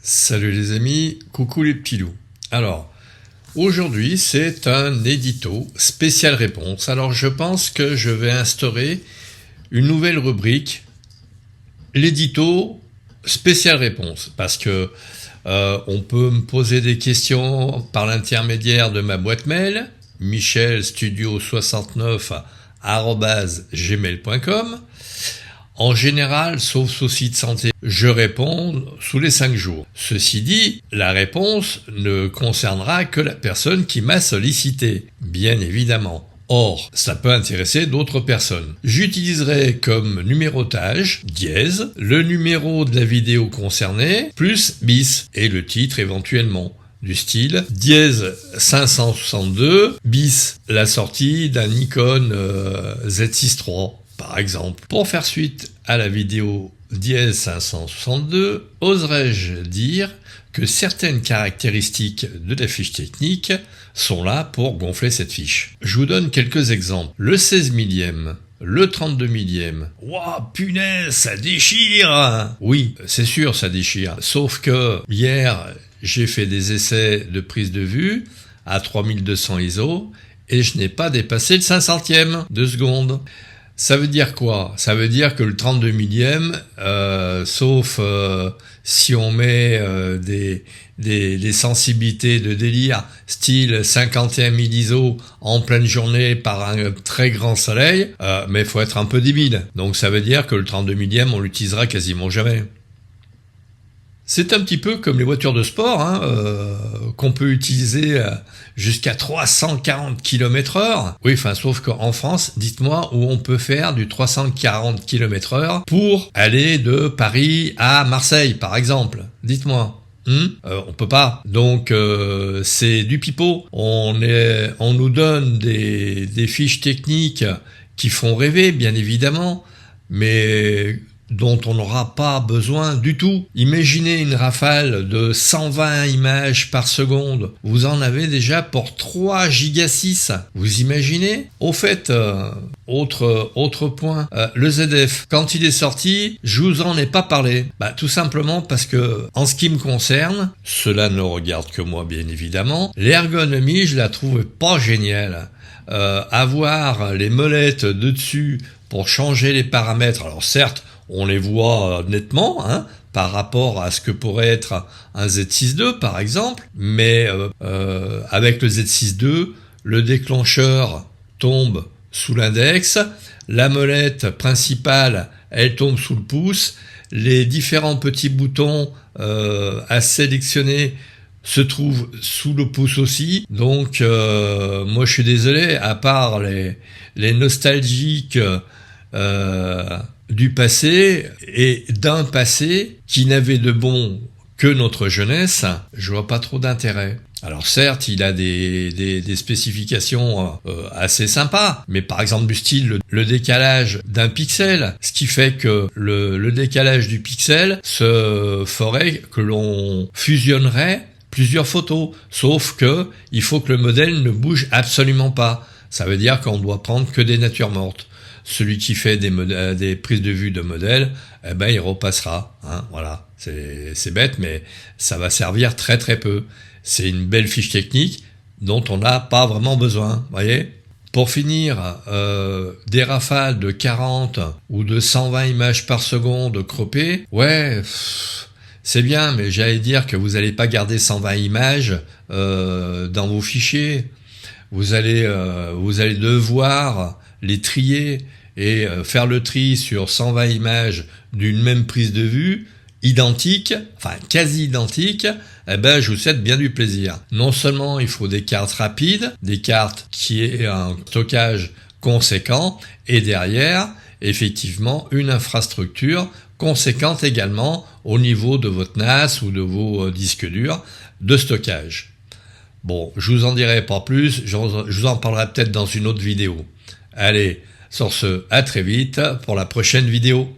Salut les amis, coucou les petits loups. Alors, aujourd'hui c'est un édito spécial réponse. Alors je pense que je vais instaurer une nouvelle rubrique, l'édito spécial réponse, parce que on peut me poser des questions par l'intermédiaire de ma boîte mail, michelstudio69@gmail.com. En général, sauf souci de santé, je réponds sous les 5 jours. Ceci dit, la réponse ne concernera que la personne qui m'a sollicité, bien évidemment. Or, ça peut intéresser d'autres personnes. J'utiliserai comme numérotage dièse, le numéro de la vidéo concernée, plus bis, et le titre éventuellement. Du style dièse 562 bis la sortie d'un Nikon Z6 III par exemple. Pour faire suite à la vidéo dièse 562, oserais-je dire que certaines caractéristiques de la fiche technique sont là pour gonfler cette fiche. Je vous donne quelques exemples. Le 16 millième, le 32 millième. Ouah, punaise, ça déchire! Oui, c'est sûr, ça déchire. Sauf que hier, j'ai fait des essais de prise de vue à 3200 ISO et je n'ai pas dépassé le 500e de seconde. Ça veut dire quoi? Ça veut dire que le 32 millième, sauf si on met des sensibilités de délire, style 51 000 ISO en pleine journée par un très grand soleil, mais il faut être un peu débile. Donc ça veut dire que le 32 millième, on l'utilisera quasiment jamais. C'est un petit peu comme les voitures de sport, qu'on peut utiliser jusqu'à 340 km/h. Oui, enfin, sauf qu'en France, dites-moi où on peut faire du 340 km/h pour aller de Paris à Marseille, par exemple. Dites-moi. On peut pas. Donc c'est du pipeau. On nous donne des fiches techniques qui font rêver, bien évidemment, mais dont on n'aura pas besoin du tout. Imaginez une rafale de 120 images par seconde. Vous en avez déjà pour 3 giga 6. Vous imaginez? Au fait, autre point, le ZF, quand il est sorti, je vous en ai pas parlé. Tout simplement parce que, en ce qui me concerne, cela ne regarde que moi bien évidemment, l'ergonomie, je la trouve pas géniale. Avoir les molettes de dessus pour changer les paramètres, alors certes, on les voit nettement, par rapport à ce que pourrait être un Z6 II par exemple, mais avec le Z6 II, le déclencheur tombe sous l'index, la molette principale, elle tombe sous le pouce, les différents petits boutons à sélectionner se trouvent sous le pouce aussi, donc moi je suis désolé, à part les nostalgiques du passé et d'un passé qui n'avait de bon que notre jeunesse, je vois pas trop d'intérêt. Alors certes, il a des spécifications assez sympas, mais par exemple du style le décalage d'un pixel, ce qui fait que le décalage du pixel se ferait que l'on fusionnerait plusieurs photos, sauf que il faut que le modèle ne bouge absolument pas. Ça veut dire qu'on doit prendre que des natures mortes. Celui qui fait des prises de vue de modèles, il repassera. Voilà, c'est bête, mais ça va servir très très peu. C'est une belle fiche technique dont on n'a pas vraiment besoin, voyez. Pour finir, des rafales de 40 ou de 120 images par seconde croppées, ouais, c'est bien, mais j'allais dire que vous n'allez pas garder 120 images dans vos fichiers. Vous allez devoir les trier et faire le tri sur 120 images d'une même prise de vue, identique, enfin quasi identique, je vous souhaite bien du plaisir. Non seulement il faut des cartes rapides, des cartes qui aient un stockage conséquent, et derrière, effectivement, une infrastructure conséquente également au niveau de votre NAS ou de vos disques durs de stockage. Bon, je vous en dirai pas plus, je vous en parlerai peut-être dans une autre vidéo. Allez, sur ce, à très vite pour la prochaine vidéo.